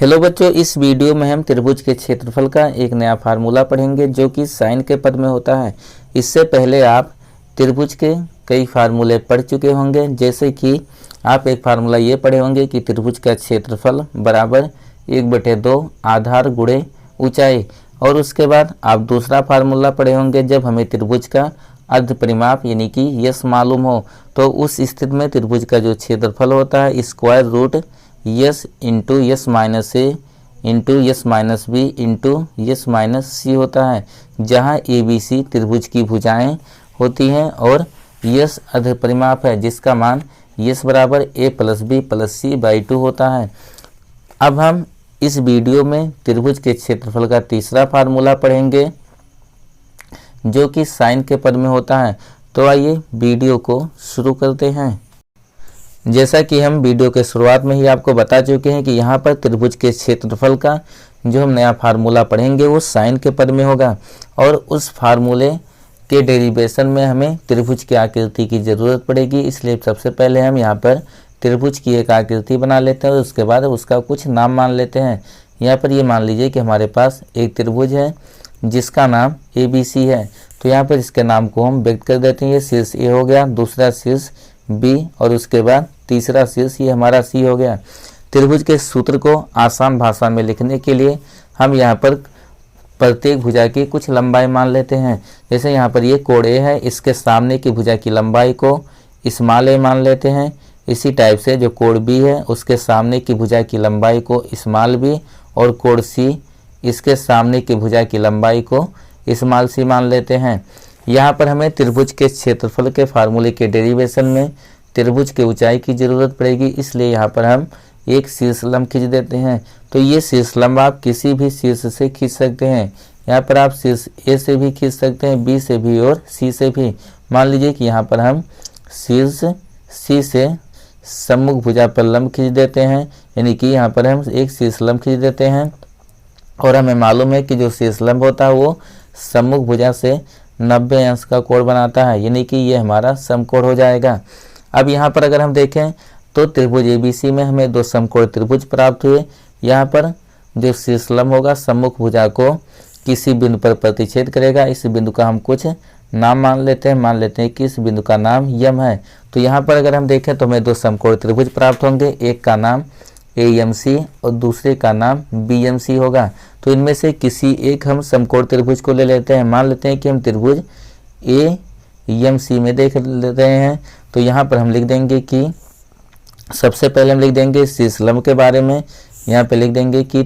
Hello बच्चों, इस video में हम त्रिभुज के क्षेत्रफल का एक नया फार्मूला पढ़ेंगे जो कि साइन के पद में होता है। इससे पहले आप त्रिभुज के कई फार्मूले पढ़ चुके होंगे, जैसे कि आप एक फार्मूला ये पढ़े होंगे कि त्रिभुज का क्षेत्रफल बराबर 1/2 आधार गुणे ऊंचाई। और उसके बाद आप दूसरा फार्मूला पढ़े होंगे जब हमें त्रिभुज का अर्ध परिमाप यानी कि यस मालूम हो, तो उस स्थिति में त्रिभुज का जो क्षेत्रफल होता है square root S into S minus A into S minus B into S minus C होता है, जहाँ ए बी सी त्रिभुज की भुजाएं होती हैं और यस अर्ध परिमाप है जिसका मान यस बराबर A plus B plus C by 2 होता है। अब हम इस वीडियो में त्रिभुज के क्षेत्रफल का तीसरा फार्मूला पढ़ेंगे जो कि साइन के पद में होता है। तो आइए वीडियो को शुरू करते हैं। जैसा कि हम वीडियो के शुरुआत में ही आपको बता चुके हैं कि यहाँ पर त्रिभुज के क्षेत्रफल का जो हम नया फार्मूला पढ़ेंगे वो साइन के पद में होगा, और उस फार्मूले के डेरिवेशन में हमें त्रिभुज की आकृति की ज़रूरत पड़ेगी। इसलिए सबसे पहले हम यहाँ पर त्रिभुज की एक आकृति बना लेते हैं और उसके बाद उसका कुछ नाम मान लेते हैं। यहाँ पर ये मान लीजिए कि हमारे पास एक त्रिभुज है जिसका नाम ABC है, तो यहाँ पर इसके नाम को हम व्यक्त कर देते हैं। ये शीर्ष A हो गया, दूसरा शीर्ष B और उसके बाद तीसरा शीर्ष ये हमारा C हो गया। त्रिभुज के सूत्र को आसान भाषा में लिखने के लिए हम यहाँ पर प्रत्येक भुजा की कुछ लंबाई मान लेते हैं। जैसे यहाँ पर ये कोण A है, इसके सामने की भुजा की लंबाई को स्मॉल a मान लेते हैं। इसी टाइप से जो कोण B है उसके सामने की भुजा की लंबाई को स्मॉल b और कोण C इसके सामने की भुजा की लंबाई को स्मॉल c मान लेते हैं। यहाँ पर हमें त्रिभुज के क्षेत्रफल के फार्मूले के डेरिवेशन में त्रिभुज के ऊंचाई की ज़रूरत पड़ेगी, इसलिए यहाँ पर हम एक शीर्ष लंब खींच देते हैं। तो ये शीर्ष लंब आप किसी भी शीर्ष से खींच सकते हैं। यहाँ पर आप शीर्ष A से भी खींच सकते हैं, B से भी और C से भी। मान लीजिए कि यहाँ पर हम शीर्ष C से सम्मुख भुजा पर लंब खींच देते हैं, यानी कि यहाँ पर हम एक शीर्ष लंब खींच देते हैं और हमें मालूम है कि जो शीर्ष लंब होता है वो सम्मुख भुजा से 90 अंश का कोण बनाता है, यानी कि ये हमारा समकोण हो जाएगा। अब यहाँ पर अगर हम देखें तो त्रिभुज ABC में हमें दो समकोण त्रिभुज प्राप्त हुए। यहाँ पर जो शीर्ष लंब होगा सम्मुख भुजा को किसी बिंदु पर प्रतिच्छेद करेगा। इस बिंदु का हम कुछ नाम मान लेते हैं कि इस बिंदु का नाम यम है। तो यहाँ पर अगर हम देखें तो हमें दो समकोण त्रिभुज प्राप्त होंगे, एक का नाम AMC और दूसरे का नाम BMC होगा। तो इनमें से किसी एक हम समकोण त्रिभुज को ले लेते हैं। मान लेते हैं कि हम त्रिभुज AMC में देख लेते हैं। तो यहाँ पर हम लिख देंगे कि सबसे पहले हम लिख देंगे शीर्ष लंब के बारे में। यहाँ पे लिख देंगे कि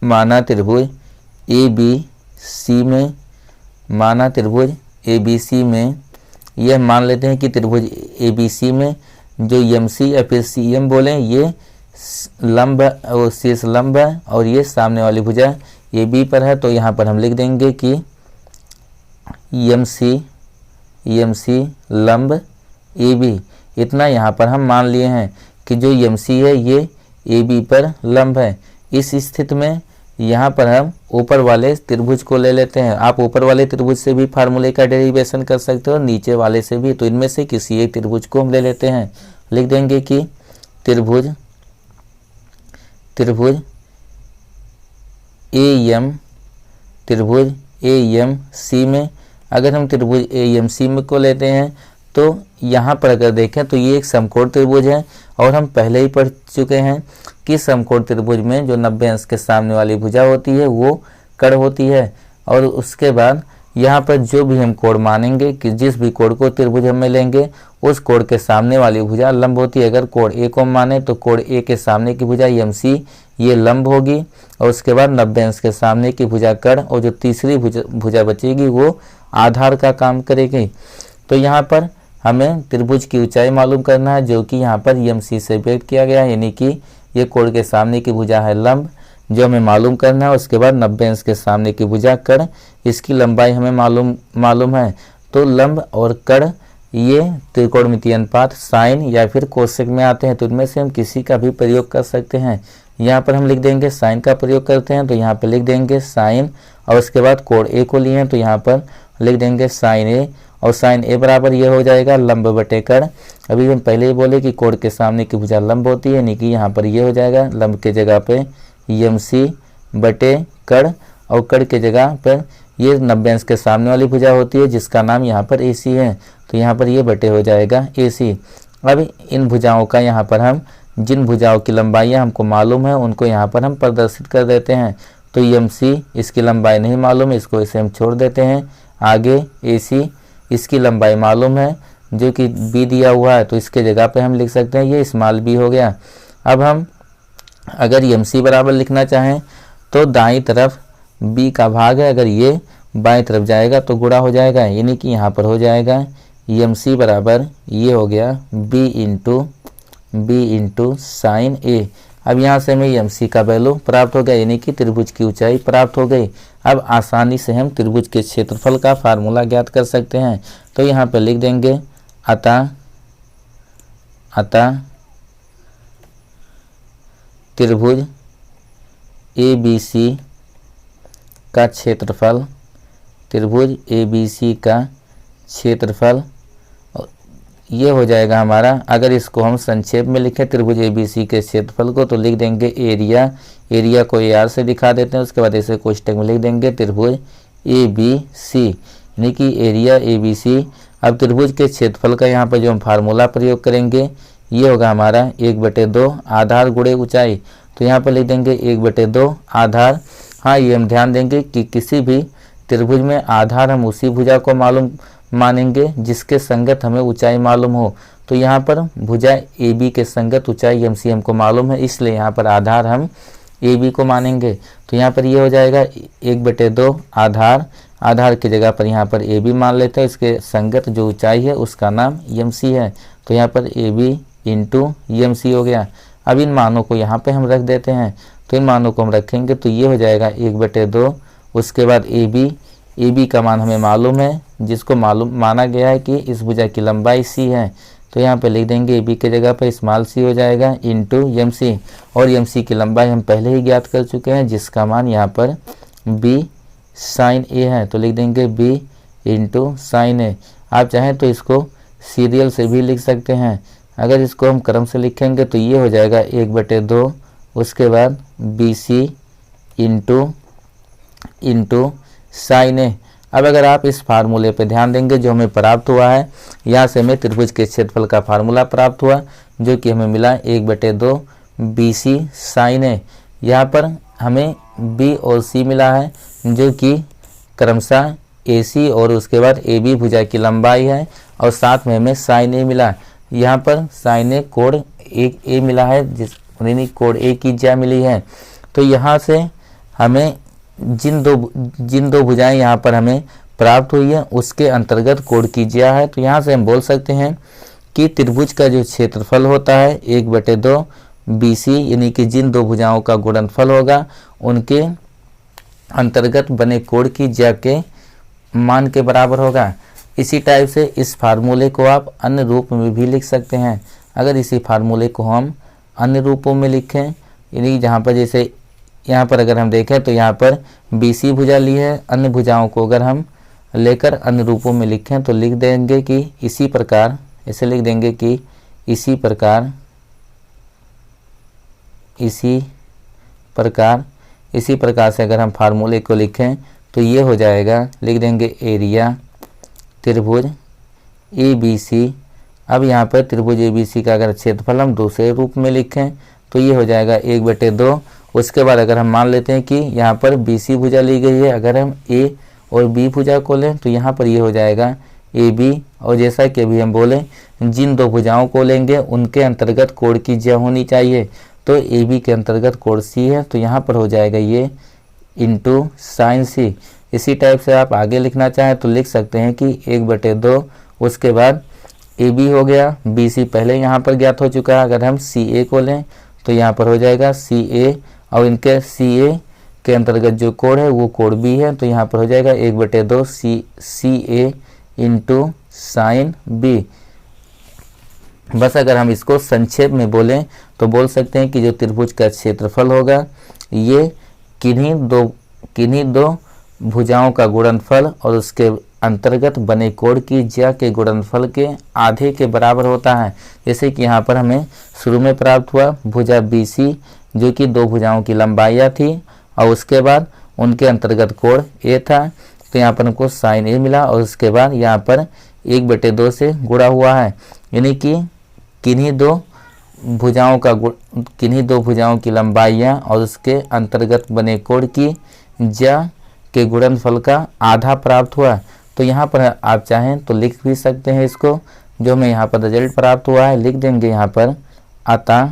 माना त्रिभुज ABC में यह मान लेते हैं कि त्रिभुज ABC में जो MC या फिर CM बोलें ये लंब और शीर्ष लंब है और ये सामने वाली भुजा AB पर है। तो यहाँ पर हम लिख देंगे कि MC लंब AB। इतना यहाँ पर हम मान लिए हैं कि जो MC है ये AB पर लंब है। इस स्थिति में यहाँ पर हम ऊपर वाले त्रिभुज को ले लेते हैं। आप ऊपर वाले त्रिभुज से भी फार्मूले का डेरिवेशन कर सकते हो, नीचे वाले से भी। तो इनमें से किसी एक त्रिभुज को हम ले लेते हैं। लिख देंगे कि त्रिभुज AMC में अगर हम त्रिभुज AMC में को लेते हैं तो यहाँ पर अगर देखें तो ये एक समकोण त्रिभुज है और हम पहले ही पढ़ चुके हैं कि समकोण त्रिभुज में जो 90 अंश के सामने वाली भुजा होती है वो कड़ होती है। और उसके बाद यहाँ पर जो भी हम कोण मानेंगे कि जिस भी कोण को त्रिभुज में लेंगे उस कोण के सामने वाली भुजा लंब होती है। अगर कोण A को माने तो कोण A के सामने की भुजा MC ये लंब होगी और उसके बाद 90 अंश के सामने की भुजा कड़ और जो तीसरी भुजा बचेगी वो आधार का काम करेगी। तो यहाँ पर हमें त्रिभुज की ऊंचाई मालूम करना है जो कि यहाँ पर MC से व्यक्त किया गया है, यानी कि ये कोण के सामने की भुजा है लंब जो हमें मालूम करना है। उसके बाद 90 अंश के सामने की भुजा कड़, इसकी लंबाई हमें मालूम है। तो लंब और कड़ ये त्रिकोणमितीय अनुपात साइन या फिर कोसेक में आते हैं, तो इनमें से हम किसी का भी प्रयोग कर सकते हैं। यहाँ पर हम लिख देंगे साइन का प्रयोग करते हैं, तो यहाँ पर लिख देंगे साइन और उसके बाद कोण ए को लिए हैं तो यहाँ पर लिख देंगे साइन ए, और साइन ए बराबर ये हो जाएगा लंब बटे कड़। अभी हम पहले ही बोले कि कोण के सामने की भुजा लंब होती है, यानी कि यहाँ पर ये हो जाएगा लंब के जगह पे एम सी बटे कड़, और कड़ के जगह पर ये 90 अंश के सामने वाली भुजा होती है जिसका नाम यहाँ पर ए सी है, तो यहाँ पर ये बटे हो जाएगा ए सी। अब इन भुजाओं का यहाँ पर हम जिन भुजाओं की लंबाइयाँ हमको मालूम है उनको यहाँ पर हम प्रदर्शित कर देते हैं। तो एम सी इसकी लंबाई नहीं मालूम है, इसको इसे हम छोड़ देते हैं। आगे ए सी इसकी लंबाई मालूम है जो कि बी दिया हुआ है, तो इसके जगह पे हम लिख सकते हैं ये स्मॉल बी हो गया। अब हम अगर एम सी बराबर लिखना चाहें तो दाईं तरफ बी का भाग है, अगर ये बाईं तरफ जाएगा तो गुणा हो जाएगा, यानी कि यहाँ पर हो जाएगा एम सी बराबर ये हो गया बी इंटू साइन ए। अब यहाँ से हमें एम सी का वैल्यू प्राप्त हो गया, यानी कि त्रिभुज की ऊंचाई प्राप्त हो गई। अब आसानी से हम त्रिभुज के क्षेत्रफल का फार्मूला ज्ञात कर सकते हैं। तो यहाँ पे लिख देंगे अतः त्रिभुज ए बी सी का क्षेत्रफल, त्रिभुज ए बी सी का क्षेत्रफल ये हो जाएगा हमारा। अगर इसको हम संक्षेप में लिखें त्रिभुज ए बी सी के क्षेत्रफल को, तो लिख देंगे एरिया, एरिया को ए आर से दिखा देते हैं, उसके बाद इसे कोष्टक में लिख देंगे त्रिभुज ए बी सी, यानी कि एरिया ए बी सी। अब त्रिभुज के क्षेत्रफल का यहाँ पर जो हम फार्मूला प्रयोग करेंगे ये होगा हमारा 1/2 आधार गुणे ऊंचाई। तो यहाँ पर लिख देंगे 1/2 आधार। हाँ, ये हम ध्यान देंगे कि किसी भी त्रिभुज में आधार हम उसी भुजा को मालूम मानेंगे जिसके संगत हमें ऊंचाई मालूम हो। तो यहाँ पर भुजा ए बी के संगत ऊंचाई एम सी हमको मालूम है, इसलिए यहाँ पर आधार हम ए बी को मानेंगे। तो यहाँ पर ये हो जाएगा 1/2 आधार, आधार की जगह पर यहाँ पर ए बी मान लेते हैं, इसके संगत जो ऊंचाई है उसका नाम एम सी है। तो यहाँ पर A B into M C हो गया। अब इन मानों को यहाँ पे हम रख देते हैं, तो इन मानों को हम रखेंगे तो ये हो जाएगा 1/2। उसके बाद ए बी का मान हमें मालूम है, जिसको मालूम माना गया है कि इस भुजा की लंबाई सी है, तो यहाँ पे लिख देंगे ए बी के जगह पर स्मॉल सी हो जाएगा इंटू एम सी, और एम सी की लंबाई हम पहले ही ज्ञात कर चुके हैं जिसका मान यहाँ पर बी साइन ए है। तो लिख देंगे बी इंटू साइन ए। आप चाहें तो इसको सीरियल से भी लिख सकते हैं, अगर इसको हम क्रम से लिखेंगे तो ये हो जाएगा 1/2, उसके बाद बी सी इंटू साइन ए। अब अगर आप इस फार्मूले पे ध्यान देंगे जो हमें प्राप्त हुआ है, यहाँ से हमें त्रिभुज के क्षेत्रफल का फार्मूला प्राप्त हुआ जो कि हमें मिला 1/2 बी सी साइन ए। यहाँ पर हमें बी और सी मिला है जो कि क्रमशः ए सी और उसके बाद ए बी भुजा की लंबाई है, और साथ में हमें साइन ए मिला। यहाँ पर साइन ए कोण एक ए मिला है, जिस कोण ए की ज्या मिली है। तो यहाँ से हमें जिन दो भुजाएं यहाँ पर हमें प्राप्त हुई है उसके अंतर्गत कोण की ज्या है। तो यहाँ से हम बोल सकते हैं कि त्रिभुज का जो क्षेत्रफल होता है 1/2 बी सी, यानी कि जिन दो भुजाओं का गुणनफल होगा उनके अंतर्गत बने कोण की ज्या के मान के बराबर होगा। इसी टाइप से इस फार्मूले को आप अन्य रूप में भी लिख सकते हैं। अगर इसी फार्मूले को हम अन्य रूपों में लिखें, यानी जहाँ पर जैसे यहाँ पर अगर हम देखें तो यहाँ पर बी सी भुजा ली है, अन्य भुजाओं को अगर हम लेकर अन्य रूपों में लिखें तो लिख देंगे कि इसी प्रकार, ऐसे लिख देंगे कि इसी प्रकार से अगर हम फार्मूले को लिखें तो ये हो जाएगा, लिख देंगे एरिया त्रिभुज ए बी सी। अब यहाँ पर त्रिभुज ए बी सी का अगर क्षेत्रफल हम दूसरे रूप में लिखें तो ये हो जाएगा 1/2। उसके बाद अगर हम मान लेते हैं कि यहाँ पर बी सी भुजा ली गई है, अगर हम ए और बी भुजा को लें तो यहाँ पर ये हो जाएगा ए बी, और जैसा कि अभी हम बोले जिन दो भुजाओं को लेंगे उनके अंतर्गत कोण की ज्या होनी चाहिए। तो ए बी के अंतर्गत कोण सी है, तो यहाँ पर हो जाएगा ये इंटू साइन सी। इसी टाइप से आप आगे लिखना चाहें तो लिख सकते हैं कि 1/2, उसके बाद ए बी हो गया, बी सी पहले यहाँ पर ज्ञात हो चुका है। अगर हम सी ए को लें तो यहाँ पर हो जाएगा सी ए, और इनके सी ए के अंतर्गत जो कोण है वो कोण बी है, तो यहाँ पर हो जाएगा 1/2 सी ए इंटू साइन बी। बस अगर हम इसको संक्षेप में बोलें तो बोल सकते हैं कि जो त्रिभुज का क्षेत्रफल होगा ये किन्हीं दो भुजाओं का गुणनफल और उसके अंतर्गत बने कोण की ज्या के गुणनफल के आधे के बराबर होता है। जैसे कि यहाँ पर हमें शुरू में प्राप्त हुआ भुजा BC जो कि 2 भुजाओं की लंबाइयाँ थी और उसके बाद उनके अंतर्गत कोण A था, तो यहाँ पर हमको साइन A मिला और उसके बाद यहाँ पर 1/2 से गुणा हुआ है, यानी कि किन्हीं दो भुजाओं की लंबाइयाँ और उसके अंतर्गत बने कोण की ज्या के गुणनफल का आधा प्राप्त हुआ। तो यहाँ पर आप चाहें तो लिख भी सकते हैं इसको, जो हमें यहाँ पर रिजल्ट प्राप्त हुआ है लिख देंगे यहाँ पर। अतः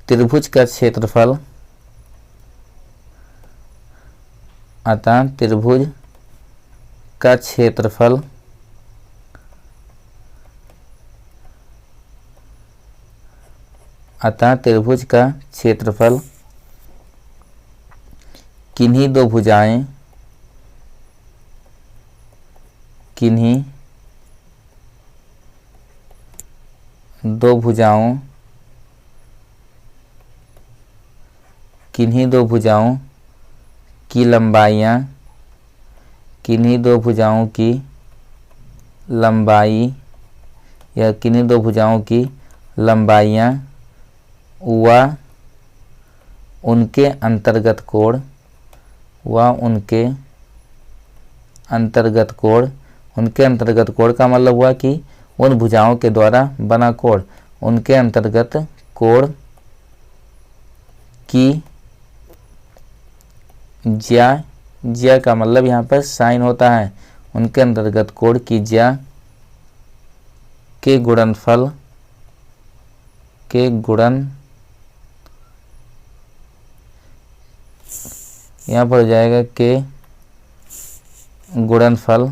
त्रिभुज का क्षेत्रफल किन्हीं दो भुजाओं की लंबाइयाँ व उनके अंतर्गत कोण का मतलब हुआ कि उन भुजाओं के द्वारा बना कोण, उनके अंतर्गत कोण की ज्या का मतलब यहाँ पर साइन होता है, उनके अंतर्गत कोण की ज्या के गुणनफल यहाँ पर हो जाएगा के गुणनफल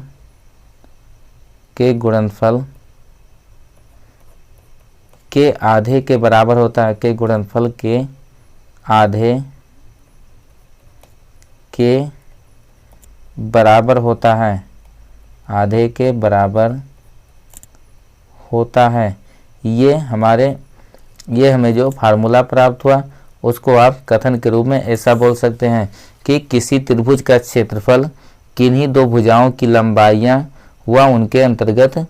के आधे के बराबर होता है, के गुणनफल के आधे के बराबर होता है, आधे के बराबर होता है। ये हमें जो फार्मूला प्राप्त हुआ उसको आप कथन के रूप में ऐसा बोल सकते हैं कि किसी त्रिभुज का क्षेत्रफल किन्हीं दो भुजाओं की लंबाइयाँ व उनके अंतर्गत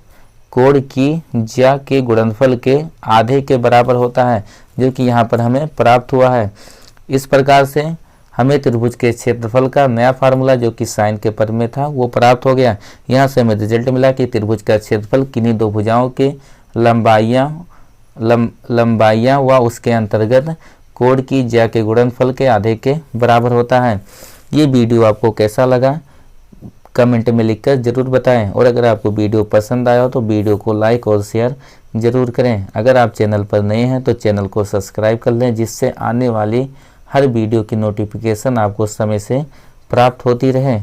कोण की ज्या के गुणनफल के आधे के बराबर होता है, जो कि यहाँ पर हमें प्राप्त हुआ है। इस प्रकार से हमें त्रिभुज के क्षेत्रफल का नया फार्मूला जो कि साइन के पद में था वो प्राप्त हो गया। यहाँ से हमें रिजल्ट मिला कि त्रिभुज का क्षेत्रफल किन्हीं दो भुजाओं के लंबाइयाँ व उसके अंतर्गत कोण की ज्या के गुणनफल के आधे के बराबर होता है। ये वीडियो आपको कैसा लगा कमेंट में लिखकर ज़रूर बताएं, और अगर आपको वीडियो पसंद आया हो तो वीडियो को लाइक और शेयर ज़रूर करें। अगर आप चैनल पर नए हैं तो चैनल को सब्सक्राइब कर लें, जिससे आने वाली हर वीडियो की नोटिफिकेशन आपको समय से प्राप्त होती रहे।